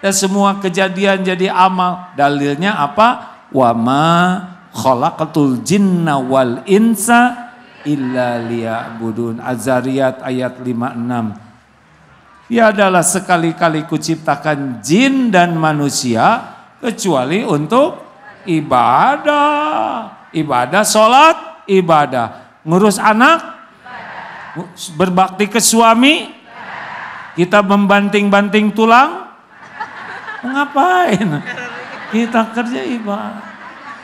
Dan semua kejadian jadi amal. Dalilnya apa? Wa ma khalaqatul jinna wal insa illa liya'budun. Az-Zariyat ayat 56. Ya adalah sekali-kali kuciptakan jin dan manusia kecuali untuk ibadah. Ibadah, sholat, ibadah. Ngurus anak, berbakti ke suami, kita membanting-banting tulang. Ngapain? Kita kerja ibadah.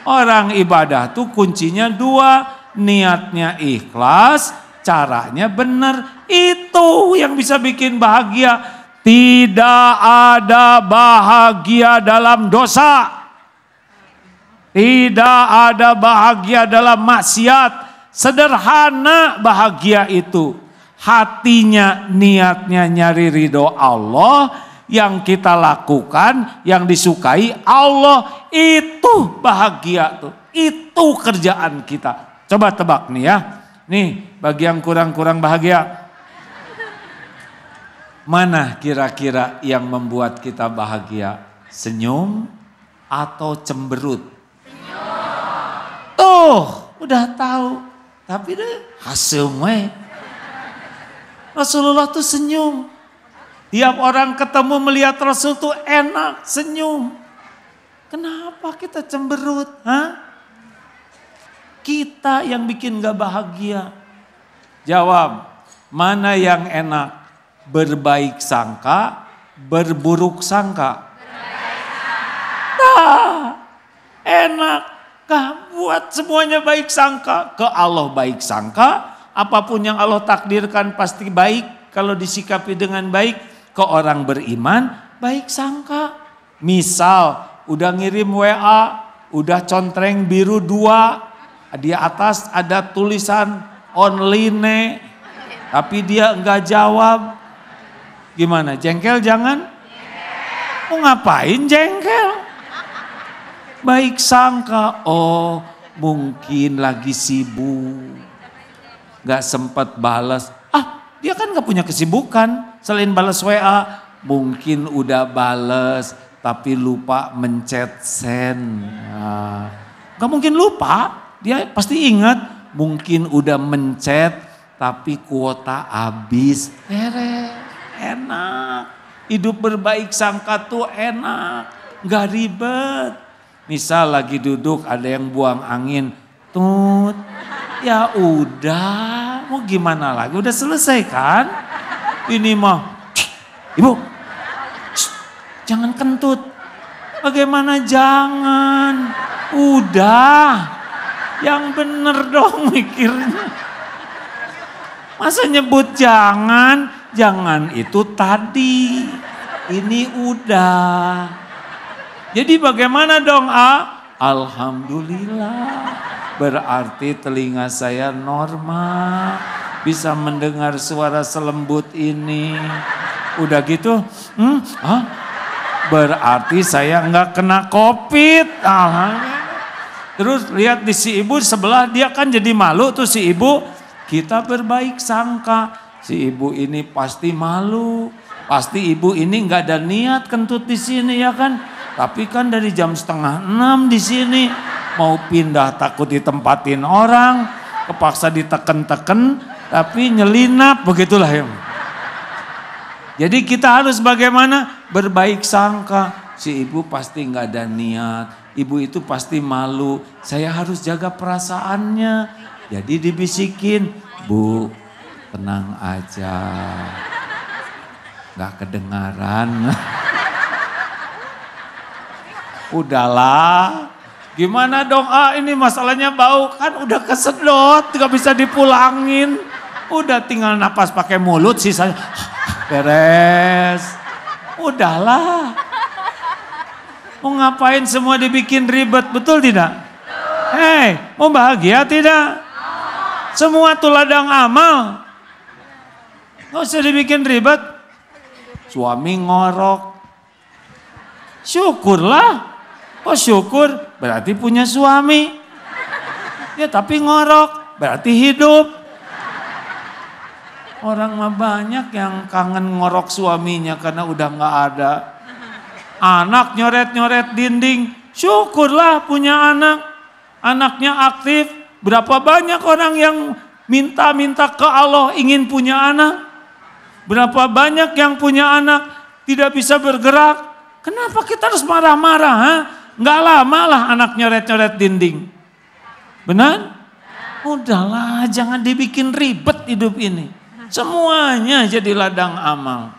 Orang ibadah tuh kuncinya dua, niatnya ikhlas, caranya benar. Itu yang bisa bikin bahagia. Tidak ada bahagia dalam dosa. Tidak ada bahagia dalam maksiat. Sederhana bahagia itu. Hatinya, niatnya nyari ridho Allah. Yang kita lakukan, yang disukai Allah, itu bahagia tuh. Itu kerjaan kita. Coba tebak nih ya. Nih, bagi yang kurang-kurang bahagia. Mana kira-kira yang membuat kita bahagia? Senyum atau cemberut? Senyum. Tuh, udah tahu. Tapi deh, hasem we. Rasulullah tuh senyum. Tiap orang ketemu melihat Rasul tuh enak, senyum. Kenapa kita cemberut? Hah? Kita yang bikin gak bahagia. Jawab, mana yang enak? Berbaik sangka, berburuk sangka? Nah, enak. Buat semuanya baik sangka. Ke Allah baik sangka, apapun yang Allah takdirkan pasti baik kalau disikapi dengan baik. Ke orang beriman baik sangka. Misal udah ngirim WA, udah contreng biru 2, di atas ada tulisan online, tapi dia enggak jawab. Gimana? Jengkel jangan? Mau ngapain jengkel? Baik sangka, oh mungkin lagi sibuk, gak sempat balas. Dia kan gak punya kesibukan selain balas WA. Mungkin udah balas tapi lupa mencet send. Gak mungkin lupa, dia pasti ingat. Mungkin udah mencet tapi kuota habis. Enak. Hidup berbaik sangka tuh enak. Gak ribet. Misal lagi duduk ada yang buang angin. Tut. Ya udah, mau gimana lagi? Udah selesai kan? Ini mah, ibu, jangan kentut. Bagaimana jangan? Udah, yang bener dong mikirnya. Masa nyebut jangan? Jangan itu tadi, ini udah. Jadi bagaimana dong Alhamdulillah. Berarti telinga saya normal, bisa mendengar suara selembut ini. Udah gitu, berarti saya nggak kena COVID. Terus lihat di si ibu sebelah, dia kan jadi malu tuh si ibu. Kita berbaik sangka, si ibu ini pasti malu, pasti ibu ini nggak ada niat kentut di sini ya kan. Tapi kan dari jam 5:30 di sini. Mau pindah takut ditempatin orang, kepaksa diteken-teken, tapi nyelinap, begitulah ya. Jadi kita harus bagaimana? Berbaik sangka. Si ibu pasti nggak ada niat, ibu itu pasti malu. Saya harus jaga perasaannya. Jadi dibisikin, Bu, tenang aja, nggak kedengaran. Udahlah. Gimana dong ini masalahnya bau, kan udah kesedot, gak bisa dipulangin. Udah tinggal napas pakai mulut, sisanya beres. Udahlah. Mau ngapain semua dibikin ribet, betul tidak? Hei, mau bahagia tidak? Semua tuh ladang amal. Gak usah dibikin ribet. Suami ngorok. Syukurlah. Oh syukur, berarti punya suami. Ya tapi ngorok, berarti hidup. Orang mah banyak yang kangen ngorok suaminya karena udah gak ada. Anak nyoret-nyoret dinding. Syukurlah punya anak. Anaknya aktif. Berapa banyak orang yang minta-minta ke Allah ingin punya anak. Berapa banyak yang punya anak tidak bisa bergerak. Kenapa kita harus marah-marah? Ha? Nggak lama lah anak nyoret-nyoret dinding. Benar? Udahlah, jangan dibikin ribet hidup ini. Semuanya jadi ladang amal.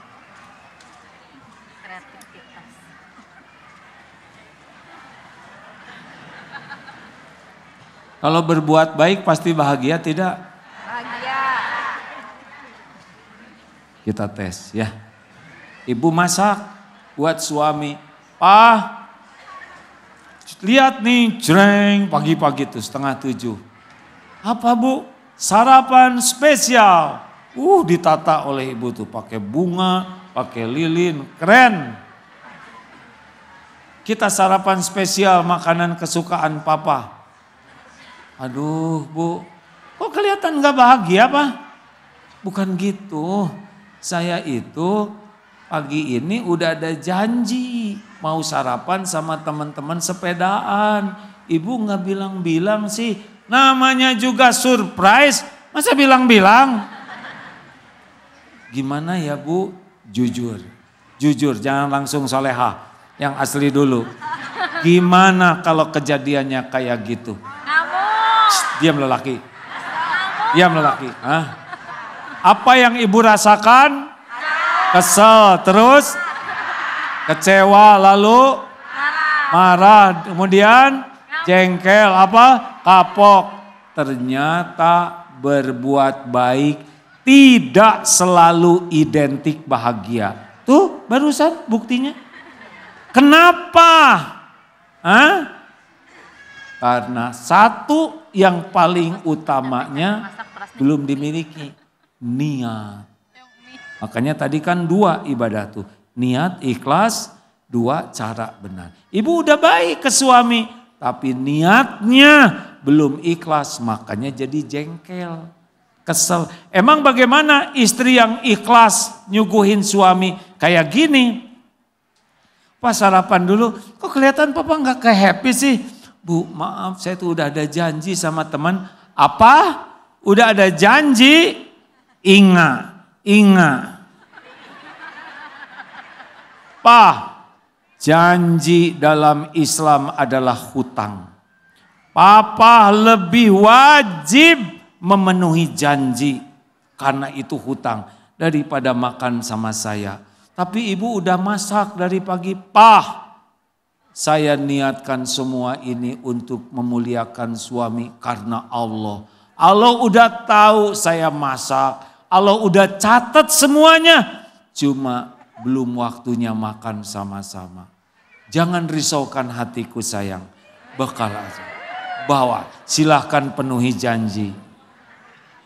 Kalau berbuat baik pasti bahagia tidak? Bahagia. Kita tes ya. Ibu masak buat suami. Pak, lihat nih, jreng, pagi-pagi tuh 6:30. Apa Bu? Sarapan spesial. Ditata oleh ibu tuh pakai bunga, pakai lilin, keren. Kita sarapan spesial makanan kesukaan papa. Aduh Bu, kok kelihatan gak bahagia Pak? Bukan gitu, saya itu pagi ini udah ada janji mau sarapan sama teman-teman sepedaan. Ibu gak bilang-bilang sih, namanya juga surprise, masa bilang-bilang? Gimana ya Bu? Jujur, jangan langsung solehah, yang asli dulu. Gimana kalau kejadiannya kayak gitu? Diam lelaki. Diam lelaki. Hah? Apa yang ibu rasakan? Kesel, terus kecewa, lalu marah, kemudian jengkel, apa? Kapok. Ternyata berbuat baik tidak selalu identik bahagia. Tuh barusan buktinya. Kenapa? Hah? Karena satu yang paling utamanya belum dimiliki, niat. Makanya tadi kan 2 ibadah tuh, niat, ikhlas, 2 cara benar. Ibu udah baik ke suami, tapi niatnya belum ikhlas, makanya jadi jengkel, kesel. Emang bagaimana istri yang ikhlas nyuguhin suami kayak gini? Pas sarapan dulu, kok kelihatan papa nggak kayak happy sih? Bu, maaf saya tuh udah ada janji sama teman. Apa? Udah ada janji? Ingat. Pak, janji dalam Islam adalah hutang. Papa lebih wajib memenuhi janji karena itu hutang daripada makan sama saya. Tapi ibu udah masak dari pagi. Pak, saya niatkan semua ini untuk memuliakan suami karena Allah. Allah udah tahu saya masak. Allah udah catat semuanya. Cuma belum waktunya makan sama-sama. Jangan risaukan hatiku sayang. Bekal aja. Bawa, silahkan penuhi janji.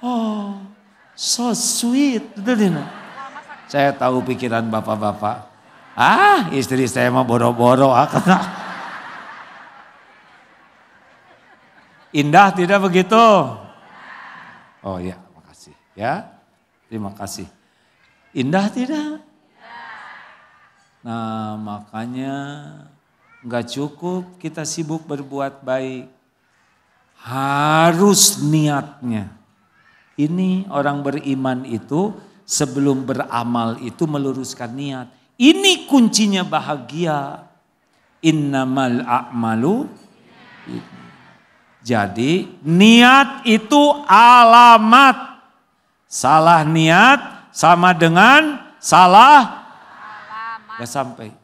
Oh, so sweet. Saya tahu pikiran bapak-bapak. Istri saya mah boro-boro. Indah tidak begitu? Oh ya, makasih ya. Terima kasih. Indah tidak? Nah, makanya enggak cukup kita sibuk berbuat baik. Harus niatnya. Ini orang beriman itu sebelum beramal itu meluruskan niat. Ini kuncinya bahagia. Innamal a'malu. Jadi niat itu alamat. Salah niat sama dengan salah gak sampai.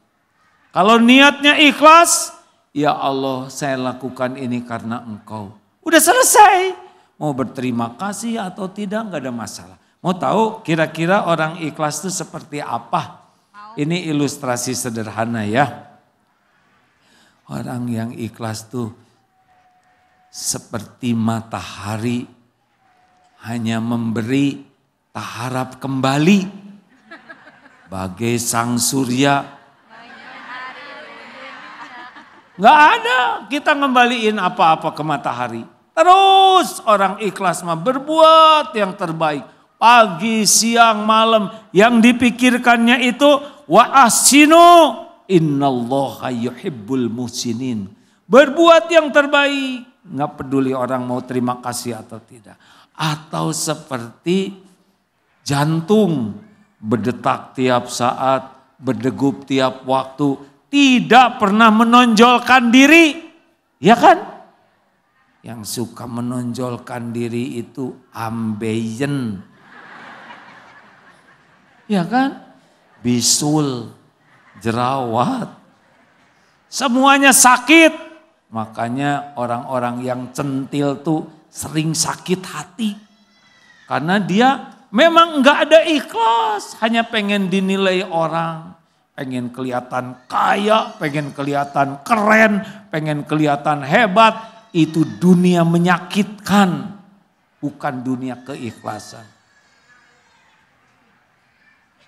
Kalau niatnya ikhlas, ya Allah saya lakukan ini karena Engkau. Udah selesai. Mau berterima kasih atau tidak gak ada masalah. Mau tahu kira-kira orang ikhlas itu seperti apa? Ini ilustrasi sederhana ya. Orang yang ikhlas tuh seperti matahari hanya memberi tak harap kembali. Bagai sang surya. Gak ada kita ngembaliin apa-apa ke matahari. Terus orang ikhlas mah berbuat yang terbaik. Pagi, siang, malam. Yang dipikirkannya itu wa ahsinu Innallaha yuhibbul muhsinin. Berbuat yang terbaik. Nggak peduli orang mau terima kasih atau tidak. Atau seperti jantung berdetak tiap saat, berdegup tiap waktu, tidak pernah menonjolkan diri. Ya kan? Yang suka menonjolkan diri itu ambeien. Ya kan? Bisul, jerawat. Semuanya sakit. Makanya orang-orang yang centil tuh sering sakit hati. Karena dia memang enggak ada ikhlas. Hanya pengen dinilai orang. Pengen kelihatan kaya, pengen kelihatan keren, pengen kelihatan hebat. Itu dunia menyakitkan, bukan dunia keikhlasan.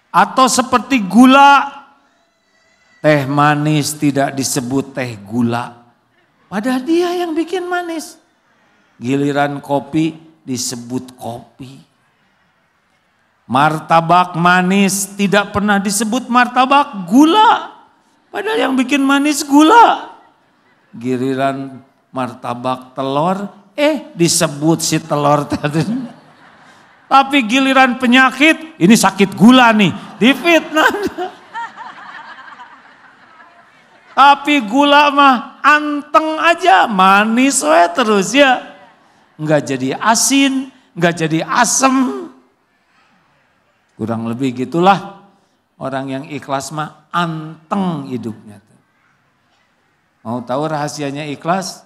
Atau seperti gula, teh manis tidak disebut teh gula. Padahal dia yang bikin manis. Giliran kopi disebut kopi. Martabak manis tidak pernah disebut martabak gula. Padahal yang bikin manis gula. Giliran martabak telur, disebut si telur tadi. Tapi giliran penyakit, ini sakit gula nih, difitnah. Tapi gula mah anteng aja, manis we terus ya. Enggak jadi asin, enggak jadi asem. Kurang lebih gitulah orang yang ikhlas mah anteng hidupnya. Mau tahu rahasianya ikhlas?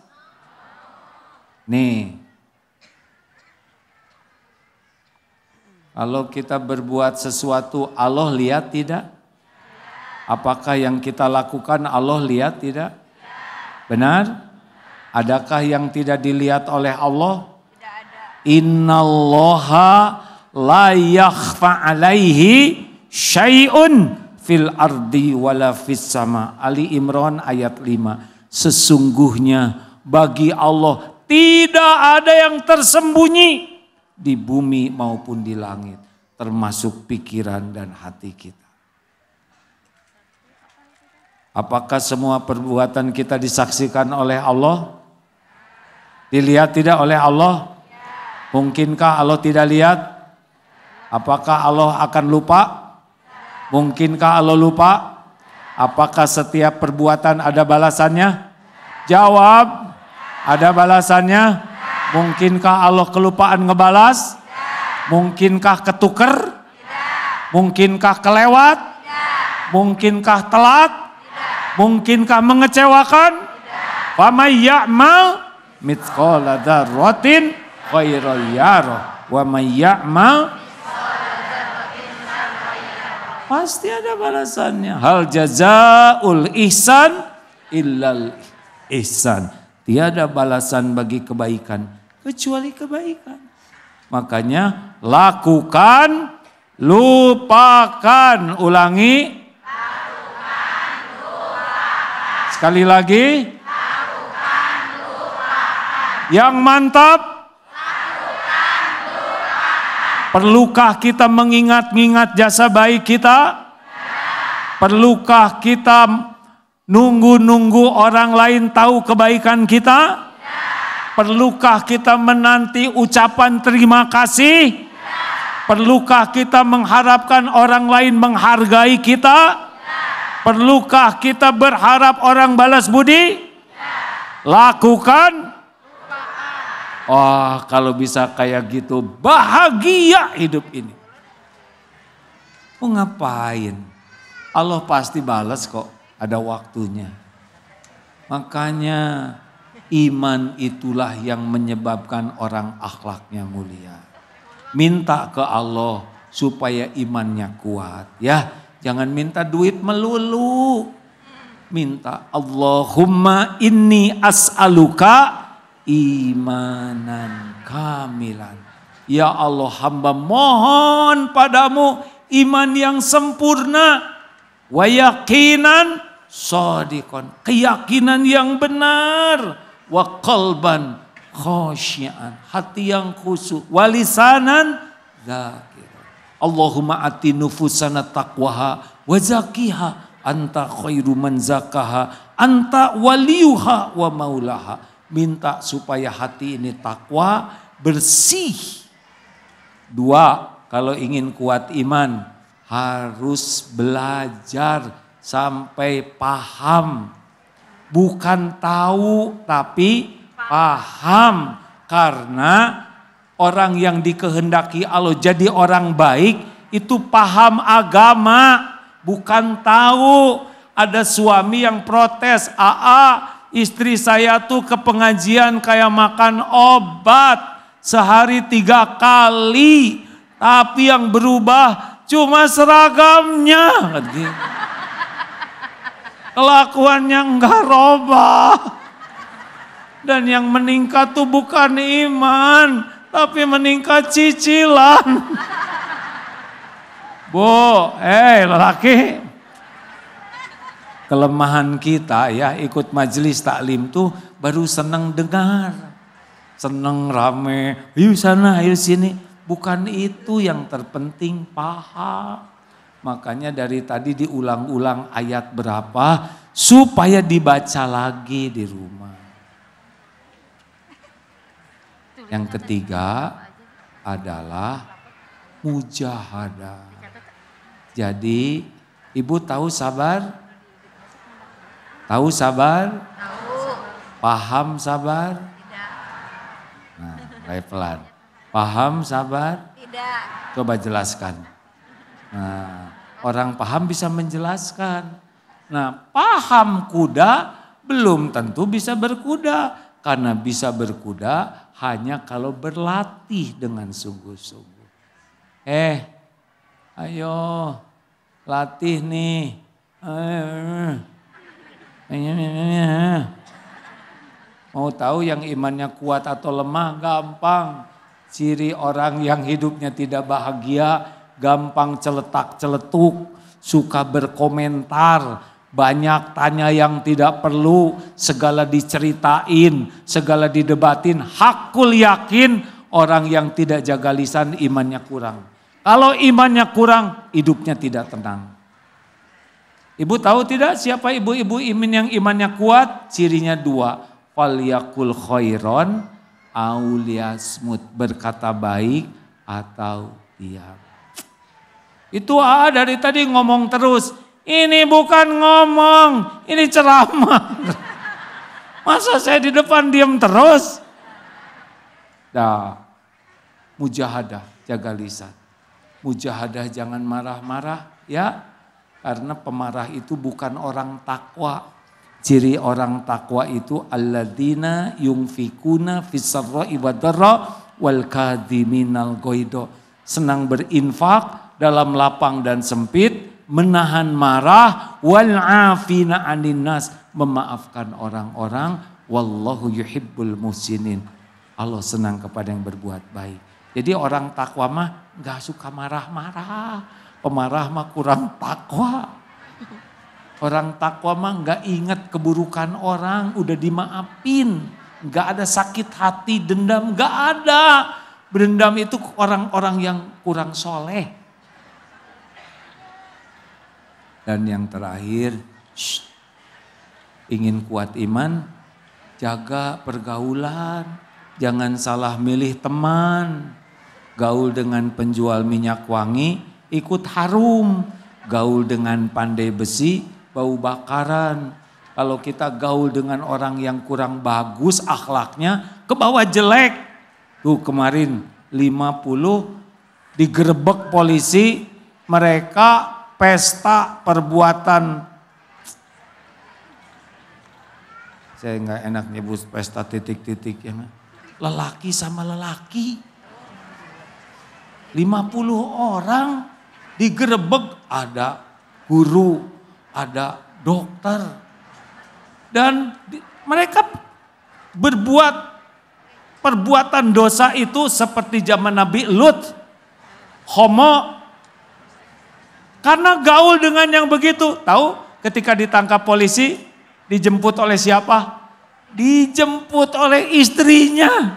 Nih, kalau kita berbuat sesuatu Allah lihat tidak? Apakah yang kita lakukan Allah lihat tidak? Benar? Adakah yang tidak dilihat oleh Allah? Tidak ada. Innallaha la yakhfa alaihi syai'un fil ardi wala fis sama. Ali Imran ayat 5. Sesungguhnya bagi Allah tidak ada yang tersembunyi di bumi maupun di langit, termasuk pikiran dan hati kita. Apakah semua perbuatan kita disaksikan oleh Allah? Dilihat tidak oleh Allah? Mungkinkah Allah tidak lihat? Apakah Allah akan lupa? Mungkinkah Allah lupa? Apakah setiap perbuatan ada balasannya? Jawab. Ada balasannya? Mungkinkah Allah kelupaan ngebalas? Mungkinkah ketuker? Mungkinkah kelewat? Mungkinkah telat? Mungkinkah mengecewakan? Wa may ya'mal mithqala dzarratin khairan yarah wa may ya'mal pasti ada balasannya. Hal jazaul ihsan illal ihsan. Tiada balasan bagi kebaikan kecuali kebaikan. Makanya lakukan, lupakan. Ulangi. Lakukan, lupakan. Sekali lagi. Lakukan, lupakan. Yang mantap. Lakukan, lupakan. Perlukah kita mengingat-ingat jasa baik kita? Perlukah kita nunggu-nunggu orang lain tahu kebaikan kita? Perlukah kita menanti ucapan terima kasih? Perlukah kita mengharapkan orang lain menghargai kita? Perlukah kita berharap orang balas budi? Lakukan. Wah, kalau bisa kayak gitu bahagia hidup ini. Mau ngapain? Allah pasti balas kok. Ada waktunya. Makanya iman itulah yang menyebabkan orang akhlaknya mulia. Minta ke Allah supaya imannya kuat. Ya, jangan minta duit melulu. Minta Allahumma inni as'aluka imanan kamilan. Ya Allah, hamba mohon padamu iman yang sempurna. Wa yaqinan shadiqan, keyakinan yang benar. Wa qalban khasyian, hati yang khusyuk. Wa lisanan dzakir. Allahumma ati nufusana taqwaha wa zakkiha anta khairu man zakaha, anta waliyuha wa maulaha. Minta supaya hati ini takwa, bersih. 2, kalau ingin kuat iman harus belajar sampai paham. Bukan tahu tapi paham. Karena orang yang dikehendaki Allah jadi orang baik itu paham agama, bukan tahu. Ada suami yang protes, istri saya tuh ke pengajian kayak makan obat sehari 3 kali, tapi yang berubah cuma seragamnya. Kelakuannya enggak robah. Dan yang meningkat tuh bukan iman, tapi meningkat cicilan. Bu, lelaki. Kelemahan kita ya ikut majelis taklim tuh baru seneng dengar. Seneng rame, ayo sana, ayo sini. Bukan itu yang terpenting, paham. Makanya dari tadi diulang-ulang ayat berapa supaya dibaca lagi di rumah. Yang ketiga adalah mujahadah. Jadi ibu tahu sabar? Tahu sabar? Tahu. Paham sabar? Tidak. Nah, pelan. Paham sabar? Tidak. Coba jelaskan. Nah, orang paham bisa menjelaskan. Nah, paham kuda belum tentu bisa berkuda. Karena bisa berkuda hanya kalau berlatih dengan sungguh-sungguh. Ayo latih nih. Mau tahu yang imannya kuat atau lemah? Gampang. Ciri orang yang hidupnya tidak bahagia, gampang celetak-celetuk, suka berkomentar, banyak tanya yang tidak perlu, segala diceritain, segala didebatin. Hakul yakin orang yang tidak jaga lisan imannya kurang. Kalau imannya kurang, hidupnya tidak tenang. Ibu tahu tidak siapa ibu-ibu yang imannya kuat? Cirinya 2. Falyakul khairon auliyasmut, berkata baik atau diam. Itu dari tadi ngomong terus. Ini bukan ngomong, ini ceramah. Masa saya di depan diam terus? Nah, mujahadah, jaga lisan. Mujahadah, jangan marah-marah ya. Karena pemarah itu bukan orang takwa. Ciri orang takwa itu alladzina yunfikuna fis-sarra'i wad-dharra wal kadhiminal ghaidha. Senang berinfak dalam lapang dan sempit, menahan marah, wal afina 'anin nas, memaafkan orang-orang, wallahu yuhibbul muhsinin. Allah senang kepada yang berbuat baik. Jadi orang takwa mah enggak suka marah-marah. Pemarah mah kurang takwa. Orang takwa mah enggak ingat keburukan orang, udah dimaafin. Enggak ada sakit hati, dendam, enggak ada. Dendam itu orang-orang yang kurang soleh. Dan yang terakhir, ingin kuat iman, jaga pergaulan. Jangan salah milih teman. Gaul dengan penjual minyak wangi, ikut harum. Gaul dengan pandai besi, bau bakaran. Kalau kita gaul dengan orang yang kurang bagus akhlaknya, ke bawah jelek. Tuh kemarin 50 digerebek polisi, mereka pesta perbuatan, saya nggak enak nyebut pesta titik-titik ya, lelaki sama lelaki, 50 orang digerebek, ada guru, ada dokter, dan mereka berbuat perbuatan dosa itu seperti zaman Nabi Lut, homo. Karena gaul dengan yang begitu. Tahu ketika ditangkap polisi, dijemput oleh siapa? Dijemput oleh istrinya.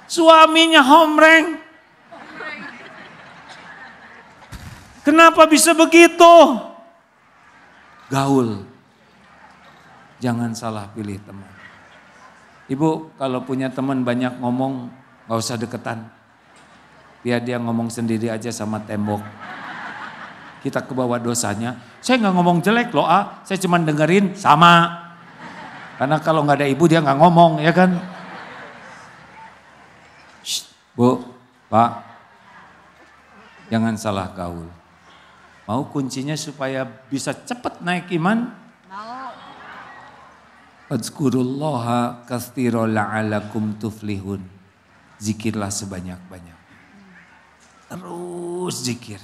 Suaminya homreng. Kenapa bisa begitu? gaul. Jangan salah pilih teman. Ibu kalau punya teman banyak ngomong, gak usah deketan. Biar dia ngomong sendiri aja sama tembok. Kita kebawa dosanya. Saya gak ngomong jelek loh saya cuma dengerin sama. Karena kalau gak ada ibu dia gak ngomong ya kan. Shh, Bu, Pak, jangan salah gaul. Mau kuncinya supaya bisa cepat naik iman? Fadzkurullaha katsiran la'alakum tuflihun. Zikirlah sebanyak-banyak. Terus zikir.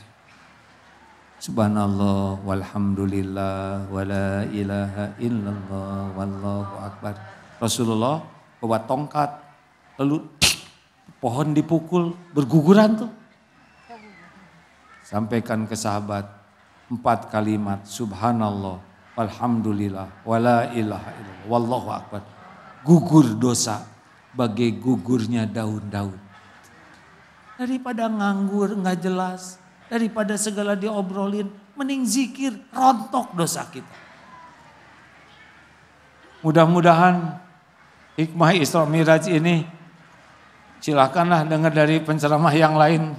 Subhanallah walhamdulillah wala ilaha illallah wallahu akbar. Rasulullah bawa tongkat lalu pohon dipukul berguguran tuh. Sampaikan ke sahabat 4 kalimat subhanallah alhamdulillah wala ilaha illallah wallahu akbar. Gugur dosa bagai gugurnya daun-daun. Daripada nganggur nggak jelas, daripada segala diobrolin, mending zikir, rontok dosa kita. Mudah-mudahan hikmah Isra Miraj ini silakanlah dengar dari penceramah yang lain.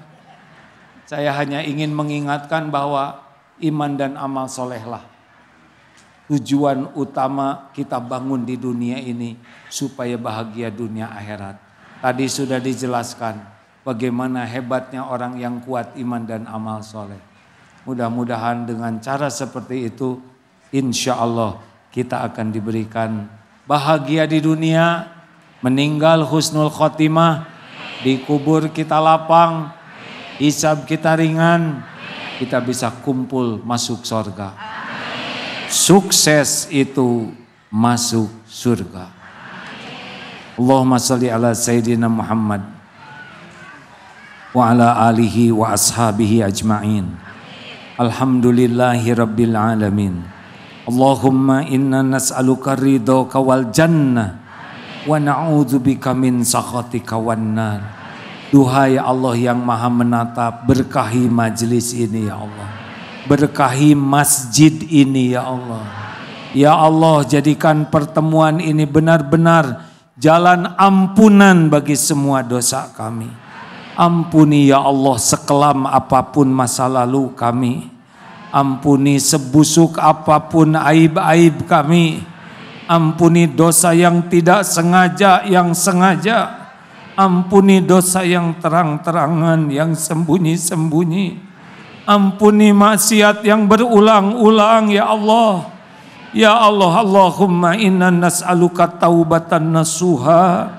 Saya hanya ingin mengingatkan bahwa iman dan amal solehlah tujuan utama kita bangun di dunia ini supaya bahagia dunia akhirat. Tadi sudah dijelaskan bagaimana hebatnya orang yang kuat iman dan amal soleh. Mudah-mudahan dengan cara seperti itu insya Allah kita akan diberikan bahagia di dunia, meninggal husnul khotimah, dikubur kita lapang, hisab kita ringan, kita bisa kumpul masuk surga. Sukses itu masuk surga. Allahumma salli ala Sayyidina Muhammad wa ala alihi wa ashabihi ajma'in. Alhamdulillahi rabbil alamin. Allahumma inna nas'aluka ridhaka wal jannah wa na'udzubika min sakhatika wan nar. Duhai Allah yang maha menatap, berkahi majlis ini ya Allah. Berkahi masjid ini ya Allah. Ya Allah, jadikan pertemuan ini benar-benar jalan ampunan bagi semua dosa kami. Ampuni ya Allah sekelam apapun masa lalu kami. Ampuni sebusuk apapun aib-aib kami. Ampuni dosa yang tidak sengaja, yang sengaja. Ampuni dosa yang terang-terangan, yang sembunyi-sembunyi. Ampuni maksiat yang berulang-ulang ya Allah. Ya Allah, Allahumma inna nas'aluka taubatan nasuha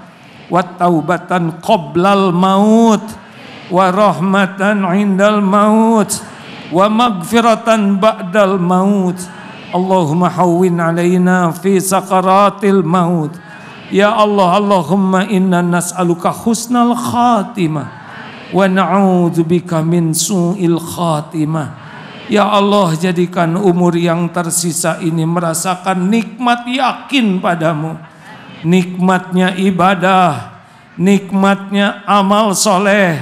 wa taubatan qoblal maut wa rahmatan indal maut wa magfiratan ba'dal maut. Allahumma hawwin alaina fi sakaratil maut. Ya Allah, Allahumma inna nas'aluka husnal khatimah wa na'udzubika min su'il khatimah. Ya Allah, jadikan umur yang tersisa ini merasakan nikmat yakin padamu, nikmatnya ibadah, nikmatnya amal soleh.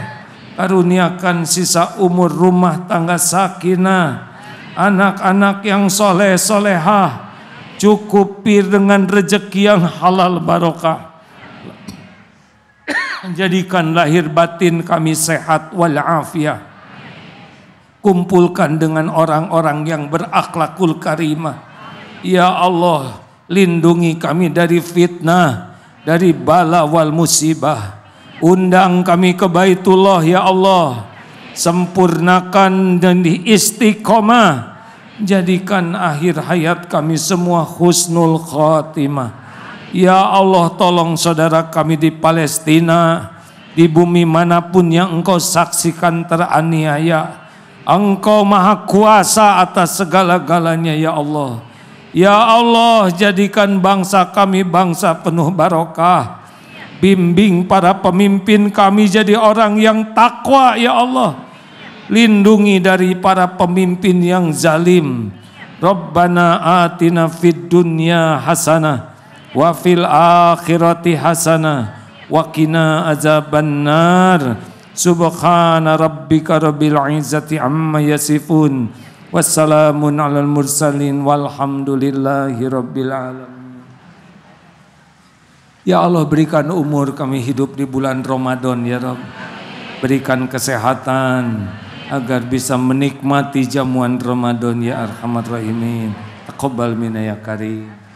Karuniakan sisa umur rumah tangga sakinah, anak-anak yang soleh solehah, cukupi dengan rezeki yang halal barokah. Jadikan lahir batin kami sehat walafiat. Kumpulkan dengan orang-orang yang berakhlakul karimah. Ya Allah, lindungi kami dari fitnah, dari bala wal musibah. Undang kami ke Baitullah ya Allah. Sempurnakan dan istiqomah. Jadikan akhir hayat kami semua husnul khatimah. Ya Allah, tolong saudara kami di Palestina, di bumi manapun yang Engkau saksikan teraniaya. Engkau maha kuasa atas segala-galanya ya Allah. Ya Allah, jadikan bangsa kami bangsa penuh barokah. Bimbing para pemimpin kami jadi orang yang takwa ya Allah. Lindungi dari para pemimpin yang zalim. Rabbana atina fid dunya hasanah wa fil akhirati hasanah wa qina azabannar. Subhana rabbika rabbil izzati amma yasifun Wassalamun alal mursalin walhamdulillahi rabbil alamin. Ya Allah, berikan umur kami hidup di bulan Ramadan ya Rabb. Berikan kesehatan agar bisa menikmati jamuan Ramadan ya Arhamar Rahimin. Taqabbal minna ya Karim.